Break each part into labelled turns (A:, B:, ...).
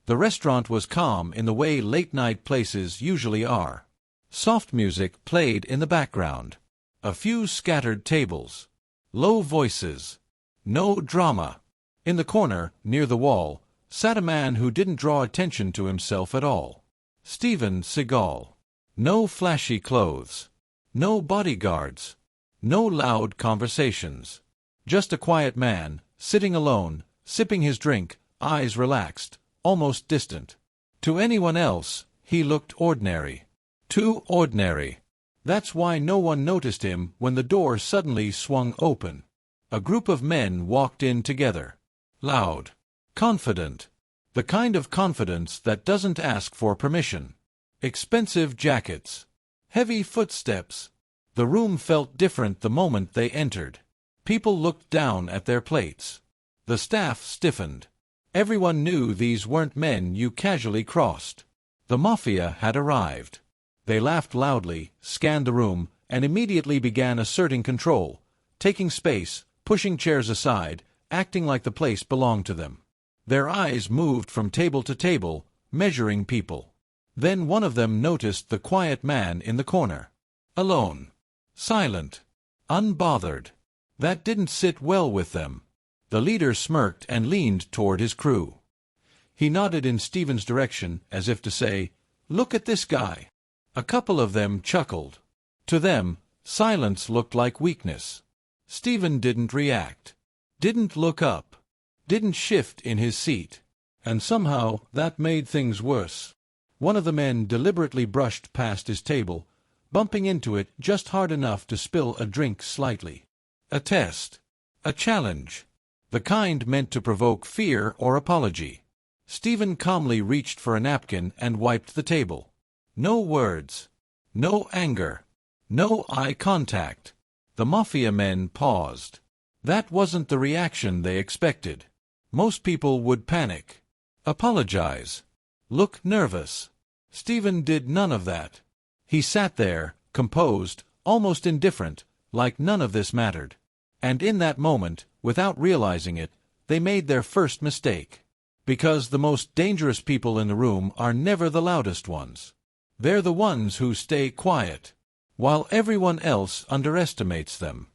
A: The restaurant was calm in the way late-night places usually are. Soft music played in the background. A few scattered tables. Low voices. No drama. In the corner, near the wall, sat a man who didn't draw attention to himself at all. Steven Seagal. No flashy clothes. No bodyguards. No loud conversations. Just a quiet man, sitting alone, sipping his drink, eyes relaxed, almost distant. To anyone else, he looked ordinary. Too ordinary. That's why no one noticed him when the door suddenly swung open. A group of men walked in together. Loud. Confident. The kind of confidence that doesn't ask for permission. Expensive jackets. Heavy footsteps. The room felt different the moment they entered. People looked down at their plates. The staff stiffened. Everyone knew these weren't men you casually crossed. The Mafia had arrived. They laughed loudly, scanned the room, and immediately began asserting control, taking space, pushing chairs aside, acting like the place belonged to them. Their eyes moved from table to table, measuring people. Then one of them noticed the quiet man in the corner. Alone. Silent. Unbothered. That didn't sit well with them. The leader smirked and leaned toward his crew. He nodded in Steven's direction, as if to say, "Look at this guy." A couple of them chuckled. To them, silence looked like weakness. Steven didn't react. Didn't look up. Didn't shift in his seat. And somehow that made things worse. One of the men deliberately brushed past his table, bumping into it just hard enough to spill a drink slightly. A test. A challenge. The kind meant to provoke fear or apology. Steven calmly reached for a napkin and wiped the table. No words. No anger. No eye contact. The Mafia men paused. That wasn't the reaction they expected. Most people would panic. Apologize. Look nervous. Steven did none of that. He sat there, composed, almost indifferent, like none of this mattered. And in that moment, without realizing it, they made their first mistake. Because the most dangerous people in the room are never the loudest ones. They're the ones who stay quiet, while everyone else underestimates them.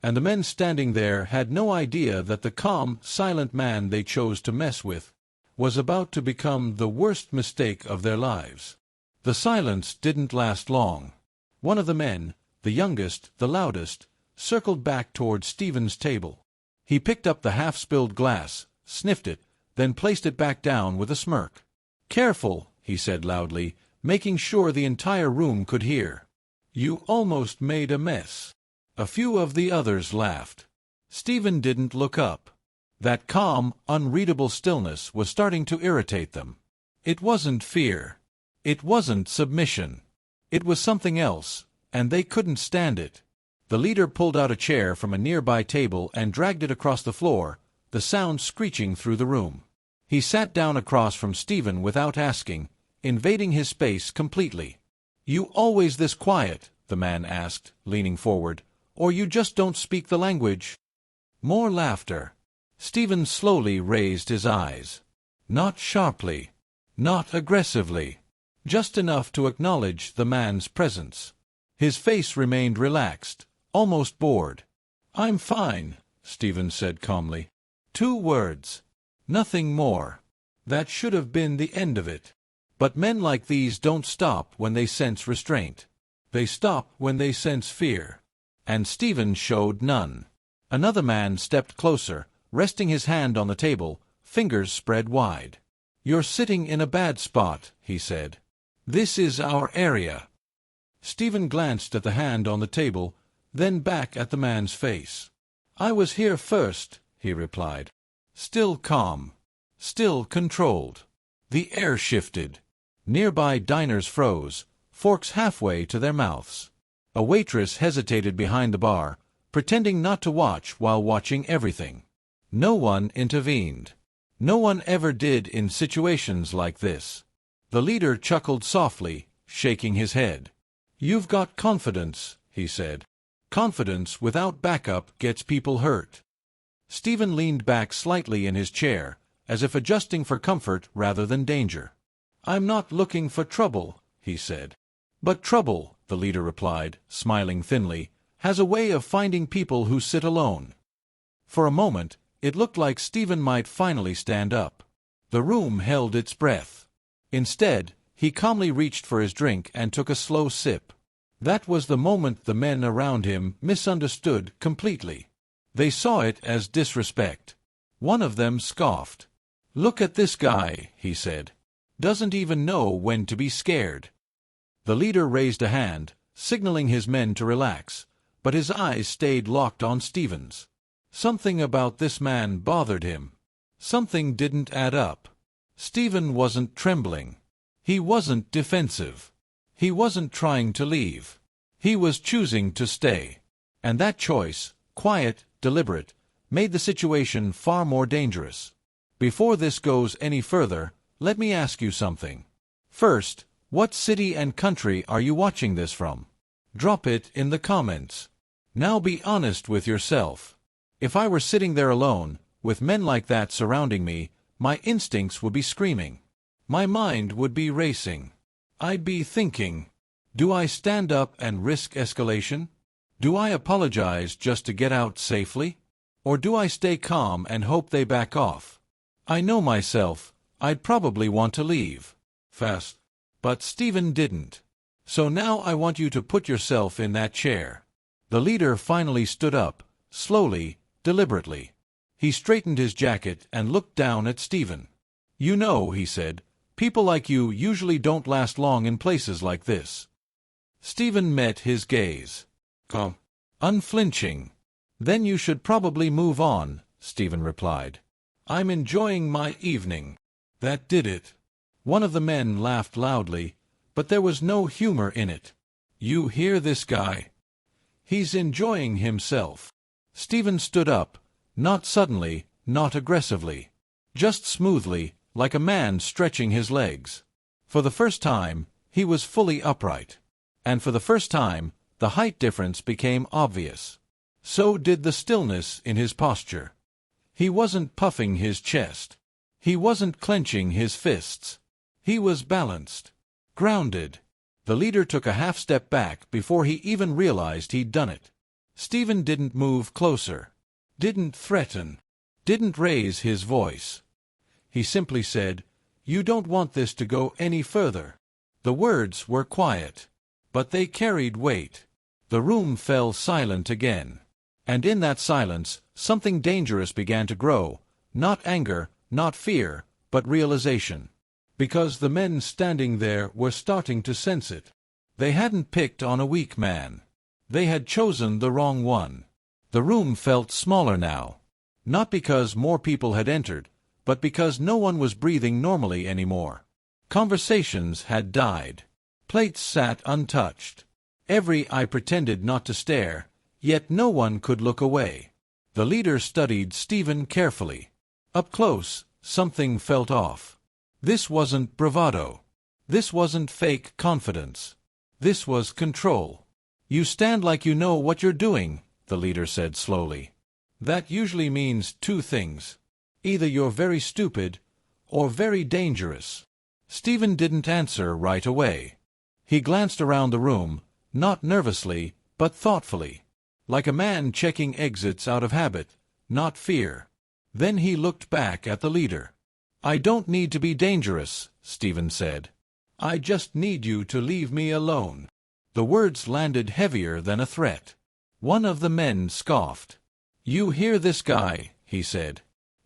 A: And the men standing there had no idea that the calm, silent man they chose to mess with was about to become the worst mistake of their lives. The silence didn't last long. One of the men, the youngest, the loudest, circled back toward Steven's table. He picked up the half-spilled glass, sniffed it, then placed it back down with a smirk. "Careful," he said loudly, making sure the entire room could hear. "You almost made a mess." A few of the others laughed. Steven didn't look up. That calm, unreadable stillness was starting to irritate them. It wasn't fear. It wasn't submission. It was something else, and they couldn't stand it. The leader pulled out a chair from a nearby table and dragged it across the floor, the sound screeching through the room. He sat down across from Steven without asking, invading his space completely. "You always this quiet?" the man asked, leaning forward. "Or you just don't speak the language?" More laughter. Steven slowly raised his eyes. Not sharply. Not aggressively. Just enough to acknowledge the man's presence. His face remained relaxed, almost bored. "I'm fine," Steven said calmly. 2 words. Nothing more. That should have been the end of it. But men like these don't stop when they sense restraint. They stop when they sense fear. And Steven showed none. Another man stepped closer, resting his hand on the table, fingers spread wide. "You're sitting in a bad spot," he said. "This is our area." Steven glanced at the hand on the table, then back at the man's face. "I was here first," he replied. Still calm. Still controlled. The air shifted. Nearby diners froze, forks halfway to their mouths. A waitress hesitated behind the bar, pretending not to watch while watching everything. No one intervened. No one ever did in situations like this. The leader chuckled softly, shaking his head. "You've got confidence," he said. "Confidence without backup gets people hurt." Steven leaned back slightly in his chair, as if adjusting for comfort rather than danger. "I'm not looking for trouble," he said. "But trouble," the leader replied, smiling thinly, "has a way of finding people who sit alone." For a moment, it looked like Steven might finally stand up. The room held its breath. Instead, he calmly reached for his drink and took a slow sip. That was the moment the men around him misunderstood completely. They saw it as disrespect. One of them scoffed. "Look at this guy," he said. "Doesn't even know when to be scared." The leader raised a hand, signaling his men to relax, but his eyes stayed locked on Steven's. Something about this man bothered him. Something didn't add up. Steven wasn't trembling. He wasn't defensive. He wasn't trying to leave. He was choosing to stay. And that choice, quiet, deliberate, made the situation far more dangerous. "Before this goes any further, let me ask you something. First, what city and country are you watching this from? Drop it in the comments. Now be honest with yourself. If I were sitting there alone, with men like that surrounding me, my instincts would be screaming. My mind would be racing. I'd be thinking, do I stand up and risk escalation? Do I apologize just to get out safely? Or do I stay calm and hope they back off? I know myself, I'd probably want to leave. Fast. But Steven didn't. So now I want you to put yourself in that chair." The leader finally stood up, slowly, deliberately. He straightened his jacket and looked down at Steven. "You know," he said, "people like you usually don't last long in places like this." Steven met his gaze. Calm. Unflinching. "Then you should probably move on," Steven replied. "I'm enjoying my evening." That did it. One of the men laughed loudly, but there was no humor in it. "You hear this guy? He's enjoying himself." Steven stood up, not suddenly, not aggressively. Just smoothly, like a man stretching his legs. For the first time, he was fully upright. And for the first time, the height difference became obvious. So did the stillness in his posture. He wasn't puffing his chest. He wasn't clenching his fists. He was balanced. Grounded. The leader took a half step back before he even realized he'd done it. Steven didn't move closer. Didn't threaten. Didn't raise his voice. He simply said, "You don't want this to go any further." The words were quiet, but they carried weight. The room fell silent again. And in that silence, something dangerous began to grow, not anger, not fear, but realization. Because the men standing there were starting to sense it. They hadn't picked on a weak man. They had chosen the wrong one. The room felt smaller now. Not because more people had entered, but because no one was breathing normally anymore. Conversations had died. Plates sat untouched. Every eye pretended not to stare, yet no one could look away. The leader studied Steven carefully. Up close, something felt off. This wasn't bravado. This wasn't fake confidence. This was control. "You stand like you know what you're doing," the leader said slowly. "That usually means two things. Either you're very stupid, or very dangerous." Steven didn't answer right away. He glanced around the room, not nervously, but thoughtfully. Like a man checking exits out of habit, not fear. Then he looked back at the leader. "I don't need to be dangerous," Steven said. "I just need you to leave me alone." The words landed heavier than a threat. One of the men scoffed. "You hear this guy," he said.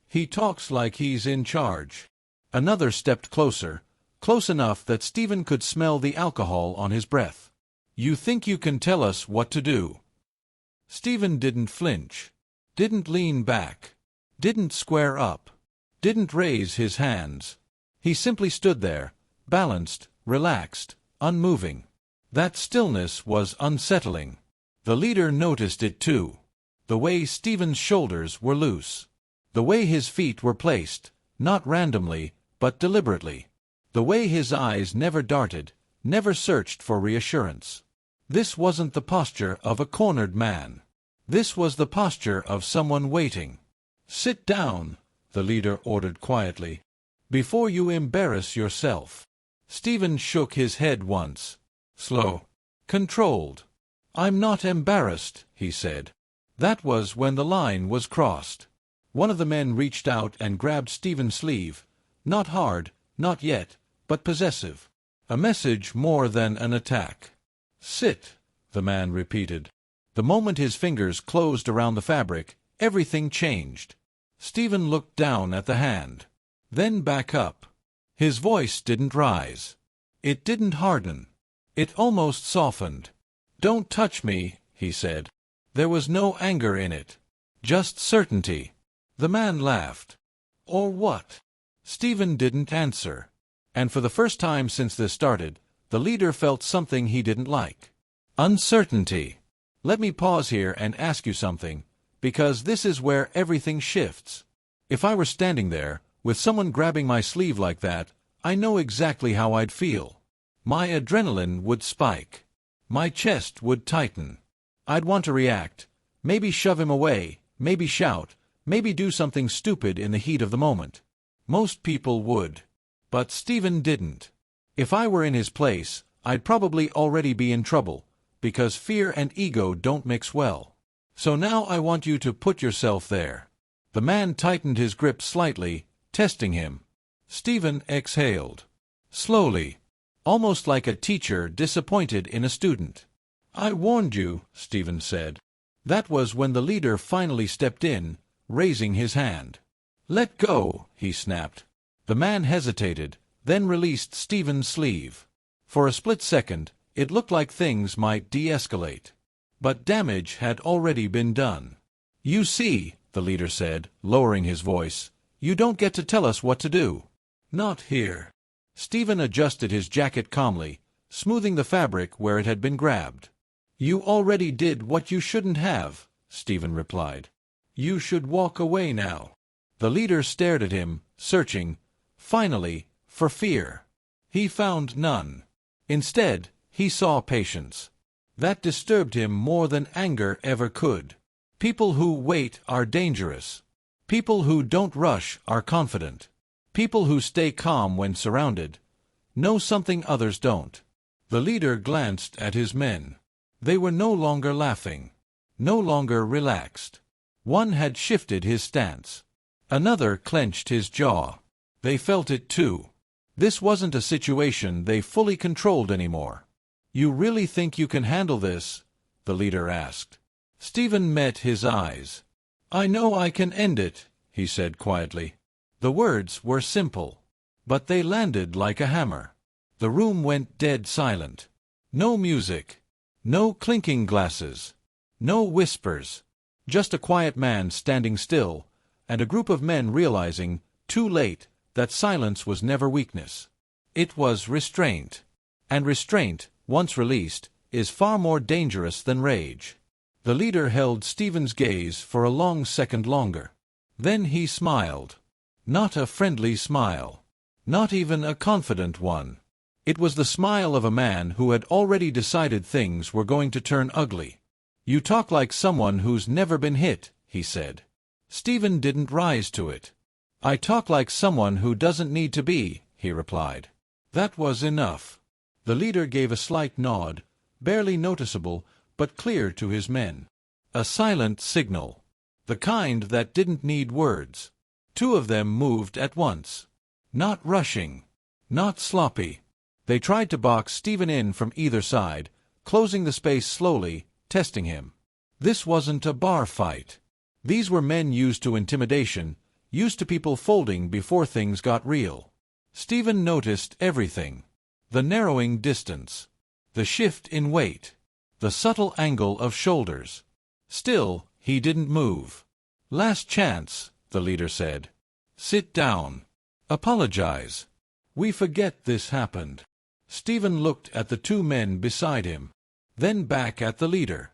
A: "He talks like he's in charge." Another stepped closer, close enough that Steven could smell the alcohol on his breath. "You think you can tell us what to do?" Steven didn't flinch. Didn't lean back. Didn't square up. Didn't raise his hands. He simply stood there, balanced, relaxed, unmoving. That stillness was unsettling. The leader noticed it too. The way Steven's shoulders were loose. The way his feet were placed, not randomly, but deliberately. The way his eyes never darted, never searched for reassurance. This wasn't the posture of a cornered man. This was the posture of someone waiting. "Sit down," the leader ordered quietly, "before you embarrass yourself." Steven shook his head once. Slow. Controlled. "I'm not embarrassed," he said. That was when the line was crossed. One of the men reached out and grabbed Steven's sleeve. Not hard, not yet, but possessive. A message more than an attack. "Sit," the man repeated. The moment his fingers closed around the fabric, everything changed. Steven looked down at the hand. Then back up. His voice didn't rise. It didn't harden. It almost softened. "Don't touch me," he said. There was no anger in it. Just certainty. The man laughed. "Or what?" Steven didn't answer. And for the first time since this started, the leader felt something he didn't like. Uncertainty. "Let me pause here and ask you something, because this is where everything shifts. If I were standing there, with someone grabbing my sleeve like that, I know exactly how I'd feel. My adrenaline would spike. My chest would tighten. I'd want to react, maybe shove him away, maybe shout, maybe do something stupid in the heat of the moment. Most people would. But Steven didn't. If I were in his place, I'd probably already be in trouble, because fear and ego don't mix well. So now I want you to put yourself there." The man tightened his grip slightly, testing him. Steven exhaled. Slowly. Almost like a teacher disappointed in a student. "I warned you," Steven said. That was when the leader finally stepped in, raising his hand. "Let go," he snapped. The man hesitated, then released Steven's sleeve. For a split second, it looked like things might de-escalate. But damage had already been done. "You see," the leader said, lowering his voice, "you don't get to tell us what to do. Not here." Steven adjusted his jacket calmly, smoothing the fabric where it had been grabbed. "You already did what you shouldn't have," Steven replied. "You should walk away now." The leader stared at him, searching, finally, for fear. He found none. Instead, he saw patience. That disturbed him more than anger ever could. People who wait are dangerous. People who don't rush are confident. People who stay calm when surrounded know something others don't. The leader glanced at his men. They were no longer laughing. No longer relaxed. One had shifted his stance. Another clenched his jaw. They felt it too. This wasn't a situation they fully controlled anymore. "You really think you can handle this?" the leader asked. Steven met his eyes. "I know I can end it," he said quietly. The words were simple, but they landed like a hammer. The room went dead silent. No music. No clinking glasses. No whispers. Just a quiet man standing still, and a group of men realizing, too late, that silence was never weakness. It was restraint. And restraint, once released, is far more dangerous than rage. The leader held Steven's gaze for a long second longer. Then he smiled. Not a friendly smile. Not even a confident one. It was the smile of a man who had already decided things were going to turn ugly. "You talk like someone who's never been hit," he said. Steven didn't rise to it. "I talk like someone who doesn't need to be," he replied. That was enough. The leader gave a slight nod, barely noticeable, but clear to his men. A silent signal. The kind that didn't need words. Two of them moved at once. Not rushing. Not sloppy. They tried to box Steven in from either side, closing the space slowly, testing him. This wasn't a bar fight. These were men used to intimidation, used to people folding before things got real. Steven noticed everything. The narrowing distance. The shift in weight. The subtle angle of shoulders. Still, he didn't move. "Last chance," the leader said. "Sit down. Apologize. We forget this happened." Steven looked at the two men beside him, then back at the leader.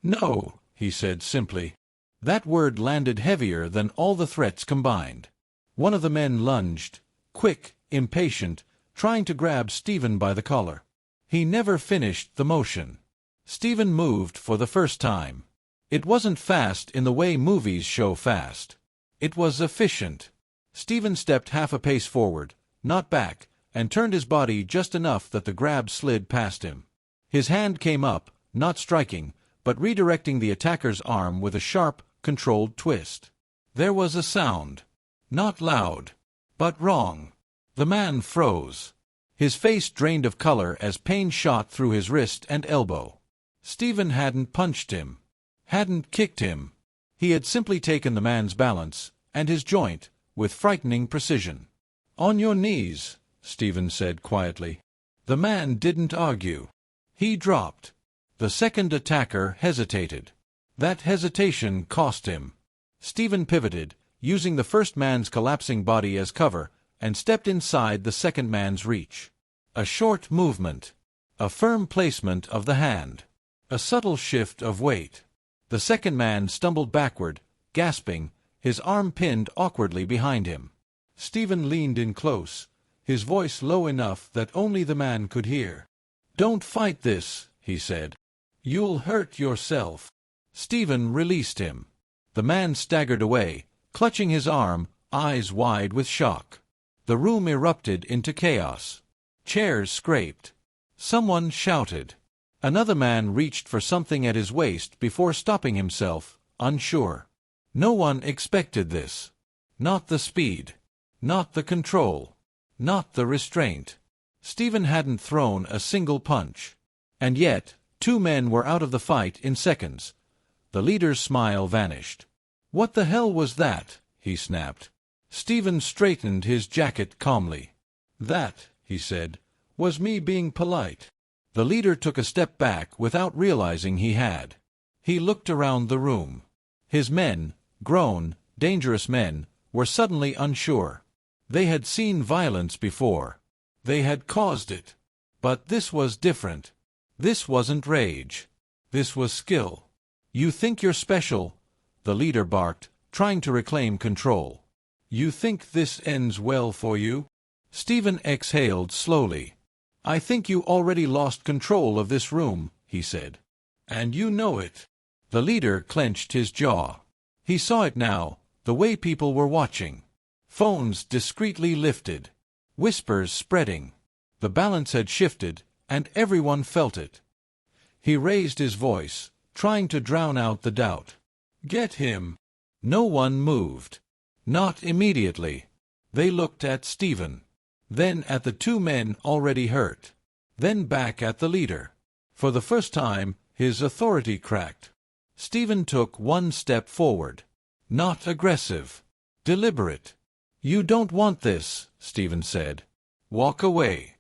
A: "No," he said simply. That word landed heavier than all the threats combined. One of the men lunged, quick, impatient, trying to grab Steven by the collar. He never finished the motion. Steven moved for the first time. It wasn't fast in the way movies show fast. It was efficient. Steven stepped half a pace forward, not back, and turned his body just enough that the grab slid past him. His hand came up, not striking, but redirecting the attacker's arm with a sharp, controlled twist. There was a sound. Not loud, but wrong. The man froze. His face drained of color as pain shot through his wrist and elbow. Steven hadn't punched him. Hadn't kicked him. He had simply taken the man's balance, and his joint, with frightening precision. "On your knees," Steven said quietly. The man didn't argue. He dropped. The second attacker hesitated. That hesitation cost him. Steven pivoted, using the first man's collapsing body as cover, and stepped inside the second man's reach. A short movement. A firm placement of the hand. A subtle shift of weight. The second man stumbled backward, gasping, his arm pinned awkwardly behind him. Steven leaned in close, his voice low enough that only the man could hear. "Don't fight this," he said. "You'll hurt yourself." Steven released him. The man staggered away, clutching his arm, eyes wide with shock. The room erupted into chaos. Chairs scraped. Someone shouted. Another man reached for something at his waist before stopping himself, unsure. No one expected this. Not the speed. Not the control. Not the restraint. Steven hadn't thrown a single punch. And yet, two men were out of the fight in seconds. The leader's smile vanished. "What the hell was that?" he snapped. Steven straightened his jacket calmly. "That," he said, "was me being polite." The leader took a step back without realizing he had. He looked around the room. His men, grown, dangerous men, were suddenly unsure. They had seen violence before. They had caused it. But this was different. This wasn't rage. This was skill. "You think you're special?" the leader barked, trying to reclaim control. "You think this ends well for you?" Steven exhaled slowly. "I think you already lost control of this room," he said. "And you know it." The leader clenched his jaw. He saw it now, the way people were watching. Phones discreetly lifted. Whispers spreading. The balance had shifted, and everyone felt it. He raised his voice, trying to drown out the doubt. "Get him." No one moved. Not immediately. They looked at Steven. Then at the two men already hurt. Then back at the leader. For the first time, his authority cracked. Steven took one step forward. Not aggressive. Deliberate. "You don't want this," Steven said. "Walk away."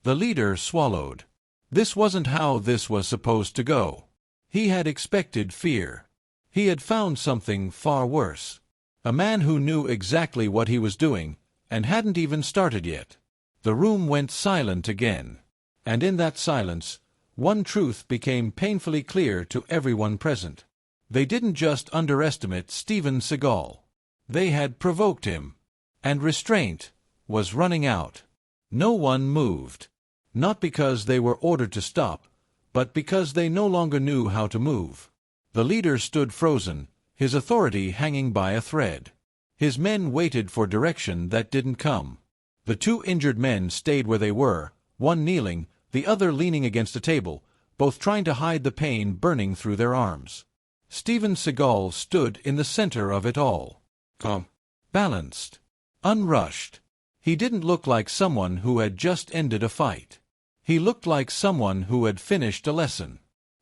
A: The leader swallowed. This wasn't how this was supposed to go. He had expected fear. He had found something far worse. A man who knew exactly what he was doing, and hadn't even started yet. The room went silent again. And in that silence, one truth became painfully clear to everyone present. They didn't just underestimate Steven Seagal. They had provoked him. And restraint was running out. No one moved. Not because they were ordered to stop, but because they no longer knew how to move. The leader stood frozen, his authority hanging by a thread. His men waited for direction that didn't come. The two injured men stayed where they were, one kneeling, the other leaning against a table, both trying to hide the pain burning through their arms. Steven Seagal stood in the center of it all. Calm. Balanced. Unrushed. He didn't look like someone who had just ended a fight. He looked like someone who had finished a lesson.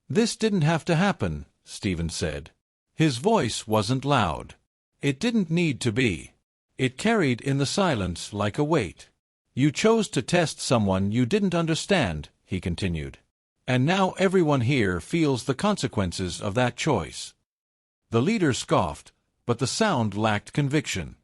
A: "This didn't have to happen," Steven said. His voice wasn't loud. It didn't need to be. It carried in the silence like a weight. "You chose to test someone you didn't understand," he continued. "And now everyone here feels the consequences of that choice." The leader scoffed, but the sound lacked conviction.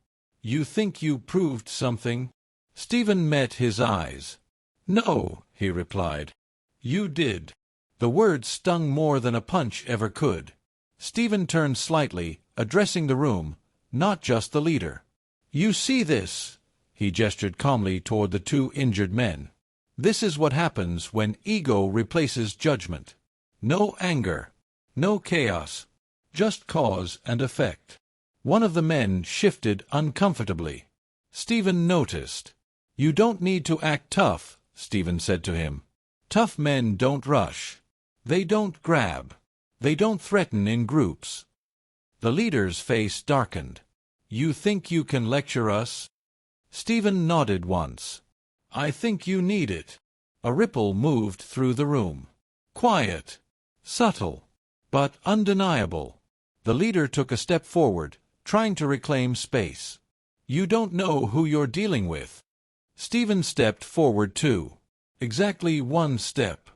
A: "You think you proved something?" Steven met his eyes. "No," he replied. "You did." The words stung more than a punch ever could. Steven turned slightly, addressing the room, not just the leader. "You see this?" He gestured calmly toward the two injured men. "This is what happens when ego replaces judgment. No anger. No chaos. Just cause and effect." One of the men shifted uncomfortably. Steven noticed. "You don't need to act tough," Steven said to him. "Tough men don't rush. They don't grab. They don't threaten in groups." The leader's face darkened. "You think you can lecture us?" Steven nodded once. "I think you need it." A ripple moved through the room. Quiet, subtle, but undeniable. The leader took a step forward, trying to reclaim space. "You don't know who you're dealing with." Steven stepped forward too. Exactly one step.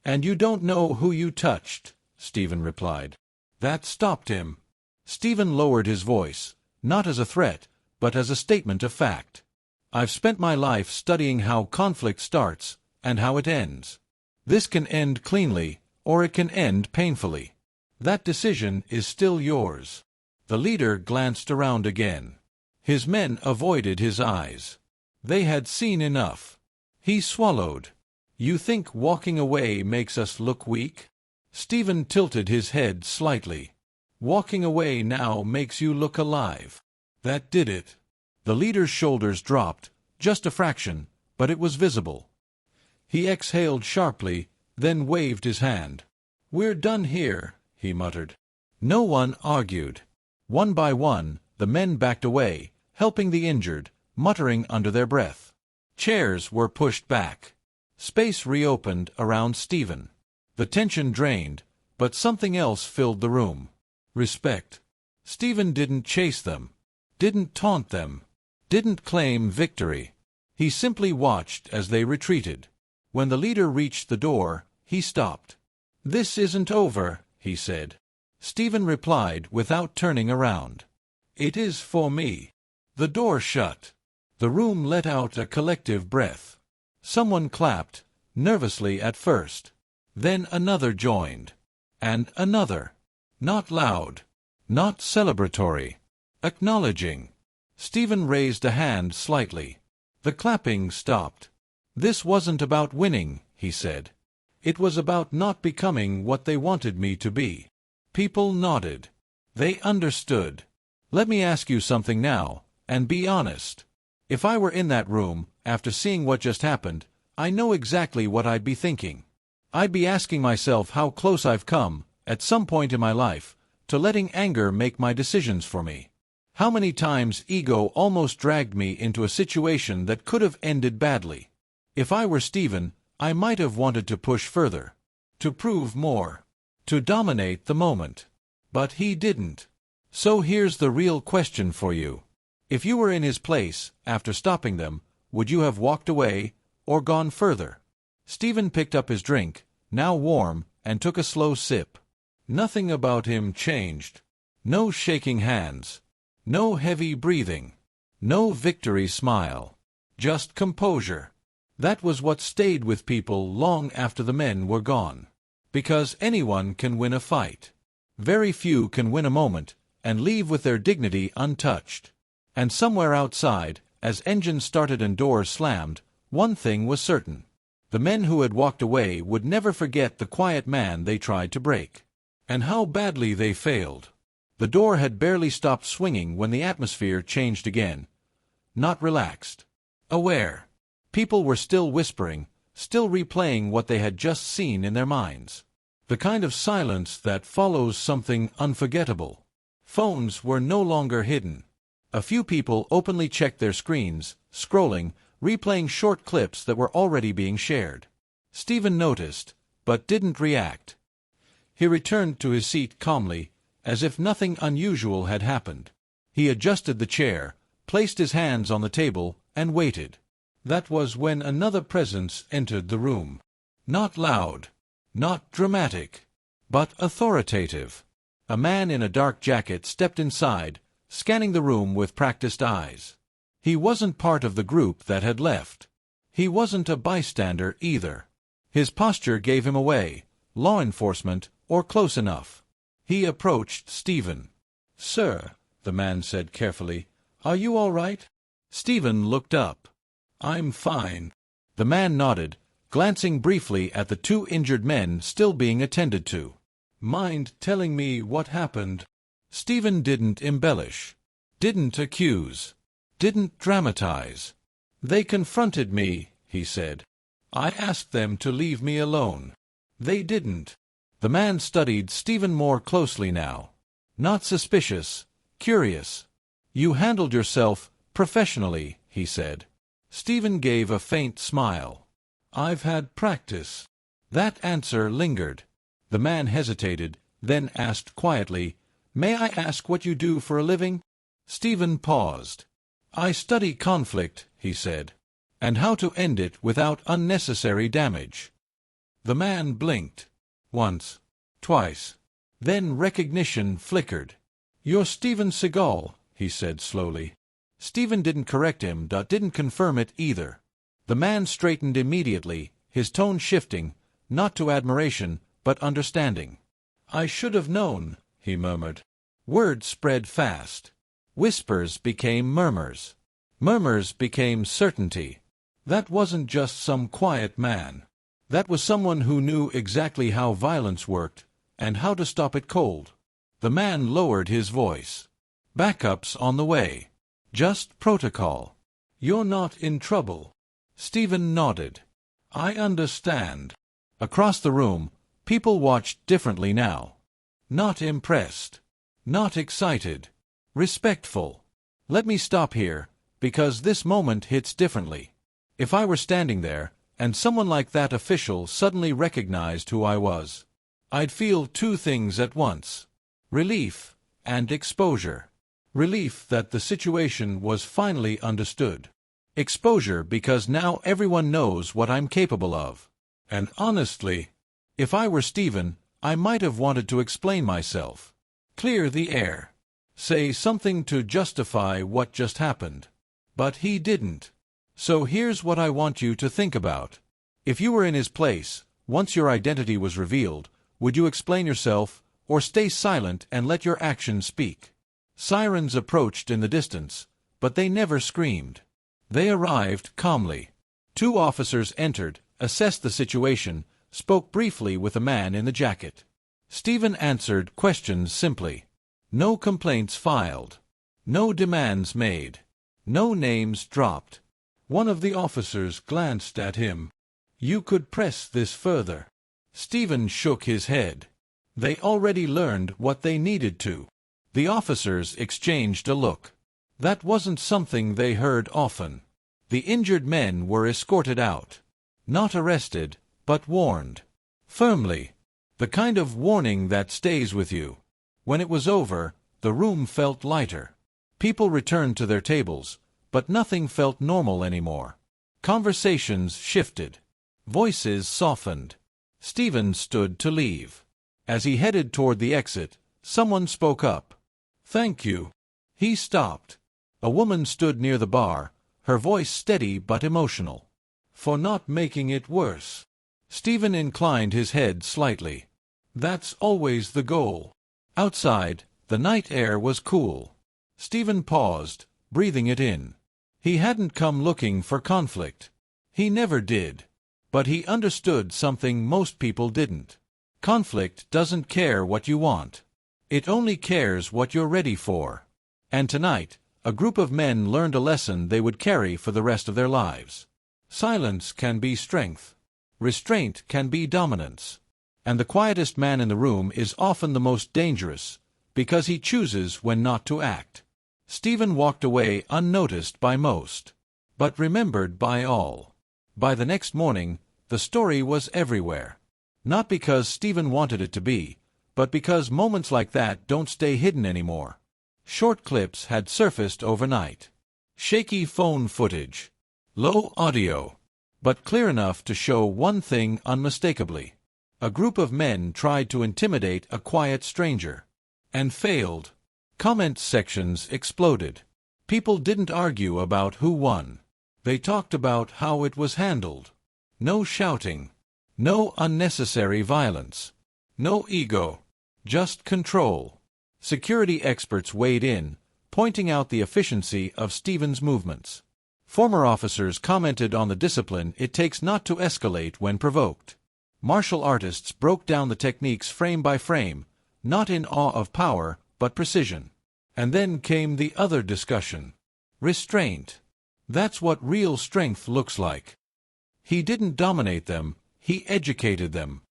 A: "And you don't know who you touched," Steven replied. That stopped him. Steven lowered his voice, not as a threat, but as a statement of fact. "I've spent my life studying how conflict starts and how it ends. This can end cleanly, or it can end painfully. That decision is still yours." The leader glanced around again. His men avoided his eyes. They had seen enough. He swallowed. "You think walking away makes us look weak?" Steven tilted his head slightly. "Walking away now makes you look alive." That did it. The leader's shoulders dropped, just a fraction, but it was visible. He exhaled sharply, then waved his hand. "We're done here," he muttered. No one argued. One by one, the men backed away, helping the injured, muttering under their breath. Chairs were pushed back. Space reopened around Steven. The tension drained, but something else filled the room. Respect. Steven didn't chase them, didn't taunt them, didn't claim victory. He simply watched as they retreated. When the leader reached the door, he stopped. "This isn't over," he said. Steven replied without turning around. "It is for me." The door shut. The room let out a collective breath. Someone clapped, nervously at first. Then another joined. And another. Not loud. Not celebratory. Acknowledging. Steven raised a hand slightly. The clapping stopped. "This wasn't about winning," he said. "It was about not becoming what they wanted me to be." People nodded. They understood. "Let me ask you something now, and be honest. If I were in that room, after seeing what just happened, I know exactly what I'd be thinking. I'd be asking myself how close I've come, at some point in my life, to letting anger make my decisions for me. How many times ego almost dragged me into a situation that could have ended badly. If I were Steven, I might have wanted to push further, to prove more, to dominate the moment. But he didn't. So here's the real question for you. If you were in his place, after stopping them, would you have walked away, or gone further?" Steven picked up his drink, now warm, and took a slow sip. Nothing about him changed. No shaking hands. No heavy breathing. No victory smile. Just composure. That was what stayed with people long after the men were gone. Because anyone can win a fight. Very few can win a moment, and leave with their dignity untouched. And somewhere outside, as engines started and doors slammed, one thing was certain. The men who had walked away would never forget the quiet man they tried to break. And how badly they failed. The door had barely stopped swinging when the atmosphere changed again. Not relaxed. Aware. People were still whispering, still replaying what they had just seen in their minds. The kind of silence that follows something unforgettable. Phones were no longer hidden. A few people openly checked their screens, scrolling, replaying short clips that were already being shared. Steven noticed, but didn't react. He returned to his seat calmly, as if nothing unusual had happened. He adjusted the chair, placed his hands on the table, and waited. That was when another presence entered the room. Not loud, not dramatic, but authoritative. A man in a dark jacket stepped inside, scanning the room with practiced eyes. He wasn't part of the group that had left. He wasn't a bystander either. His posture gave him away, law enforcement or close enough. He approached Steven. "Sir," the man said carefully, "are you all right?" Steven looked up. "I'm fine." The man nodded, glancing briefly at the two injured men still being attended to. "Mind telling me what happened?" Steven didn't embellish, didn't accuse. didn't dramatize. They confronted me, he said. I asked them to leave me alone. They didn't. The man studied Steven more closely now. Not suspicious, curious. You handled yourself professionally, he said. Steven gave a faint smile. I've had practice. That answer lingered. The man hesitated, then asked quietly, May I ask what you do for a living? Steven paused. I study conflict, he said, and how to end it without unnecessary damage. The man blinked. Once, twice. Then recognition flickered. You're Steven Seagal, he said slowly. Steven didn't correct him, didn't confirm it either. The man straightened immediately, his tone shifting, not to admiration, but understanding. I should have known, he murmured. Words spread fast. Whispers became murmurs. Murmurs became certainty. That wasn't just some quiet man. That was someone who knew exactly how violence worked, and how to stop it cold. The man lowered his voice. Backups on the way. Just protocol. You're not in trouble. Steven nodded. I understand. Across the room, people watched differently now. Not impressed. Not excited. Respectful. Let me stop here, because this moment hits differently. If I were standing there, and someone like that official suddenly recognized who I was, I'd feel two things at once. Relief and exposure. Relief that the situation was finally understood. Exposure because now everyone knows what I'm capable of. And honestly, if I were Steven, I might have wanted to explain myself. Clear the air. Say something to justify what just happened. But he didn't. So here's what I want you to think about. If you were in his place, once your identity was revealed, would you explain yourself, or stay silent and let your actions speak? Sirens approached in the distance, but they never screamed. They arrived calmly. Two officers entered, assessed the situation, spoke briefly with a man in the jacket. Steven answered questions simply. No complaints filed. No demands made. No names dropped. One of the officers glanced at him. You could press this further. Steven shook his head. They already learned what they needed to. The officers exchanged a look. That wasn't something they heard often. The injured men were escorted out. Not arrested, but warned. Firmly. The kind of warning that stays with you. When it was over, the room felt lighter. People returned to their tables, but nothing felt normal anymore. Conversations shifted. Voices softened. Steven stood to leave. As he headed toward the exit, someone spoke up. Thank you. He stopped. A woman stood near the bar, her voice steady but emotional. For not making it worse. Steven inclined his head slightly. That's always the goal. Outside, the night air was cool. Steven paused, breathing it in. He hadn't come looking for conflict. He never did. But he understood something most people didn't. Conflict doesn't care what you want. It only cares what you're ready for. And tonight, a group of men learned a lesson they would carry for the rest of their lives. Silence can be strength. Restraint can be dominance. And the quietest man in the room is often the most dangerous, because he chooses when not to act. Steven walked away unnoticed by most, but remembered by all. By the next morning, the story was everywhere. Not because Steven wanted it to be, but because moments like that don't stay hidden anymore. Short clips had surfaced overnight. Shaky phone footage. Low audio. But clear enough to show one thing unmistakably. A group of men tried to intimidate a quiet stranger. And failed. Comment sections exploded. People didn't argue about who won. They talked about how it was handled. No shouting. No unnecessary violence. No ego. Just control. Security experts weighed in, pointing out the efficiency of Steven's movements. Former officers commented on the discipline it takes not to escalate when provoked. Martial artists broke down the techniques frame by frame, not in awe of power, but precision. And then came the other discussion. restraint. That's what real strength looks like. He didn't dominate them, he educated them.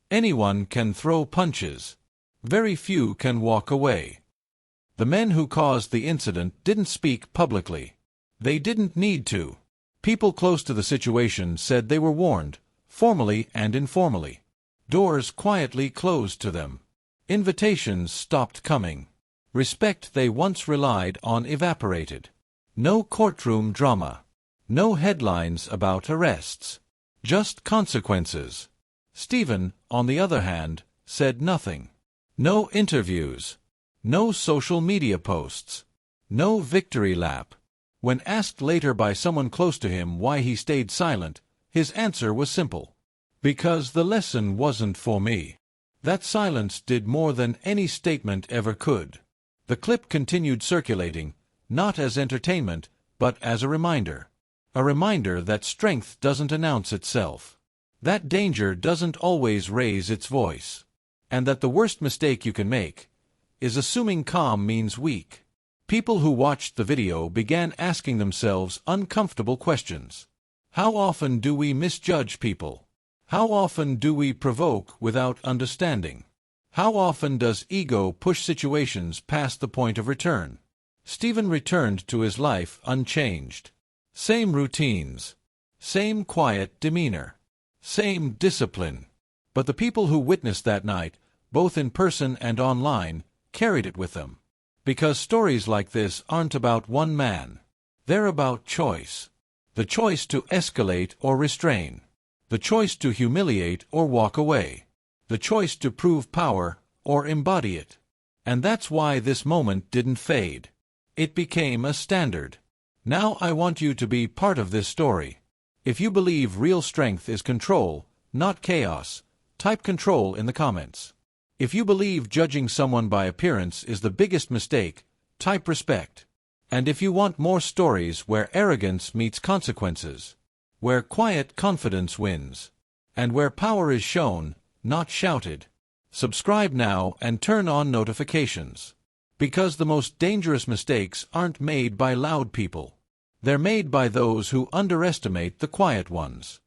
A: Anyone can throw punches. Very few can walk away. The men who caused the incident didn't speak publicly. They didn't need to. People close to the situation said they were warned, formally and informally. Doors quietly closed to them. Invitations stopped coming. Respect they once relied on evaporated. No courtroom drama. No headlines about arrests. Just consequences. Steven, on the other hand, said nothing. No interviews. No social media posts. No victory lap. When asked later by someone close to him why he stayed silent, his answer was simple. Because the lesson wasn't for me. That silence did more than any statement ever could. The clip continued circulating, not as entertainment, but as a reminder. A reminder that strength doesn't announce itself. That danger doesn't always raise its voice. And that the worst mistake you can make is assuming calm means weak. People who watched the video began asking themselves uncomfortable questions. How often do we misjudge people? How often do we provoke without understanding? How often does ego push situations past the point of return? Steven returned to his life unchanged. Same routines. Same quiet demeanor. Same discipline. But the people who witnessed that night, both in person and online, carried it with them. Because stories like this aren't about one man. They're about choice. The choice to escalate or restrain. The choice to humiliate or walk away. The choice to prove power or embody it. And that's why this moment didn't fade. It became a standard. Now I want you to be part of this story. If you believe real strength is control, not chaos, type control in the comments. If you believe judging someone by appearance is the biggest mistake, type respect. And if you want more stories where arrogance meets consequences, where quiet confidence wins, and where power is shown, not shouted, subscribe now and turn on notifications. Because the most dangerous mistakes aren't made by loud people. They're made by those who underestimate the quiet ones.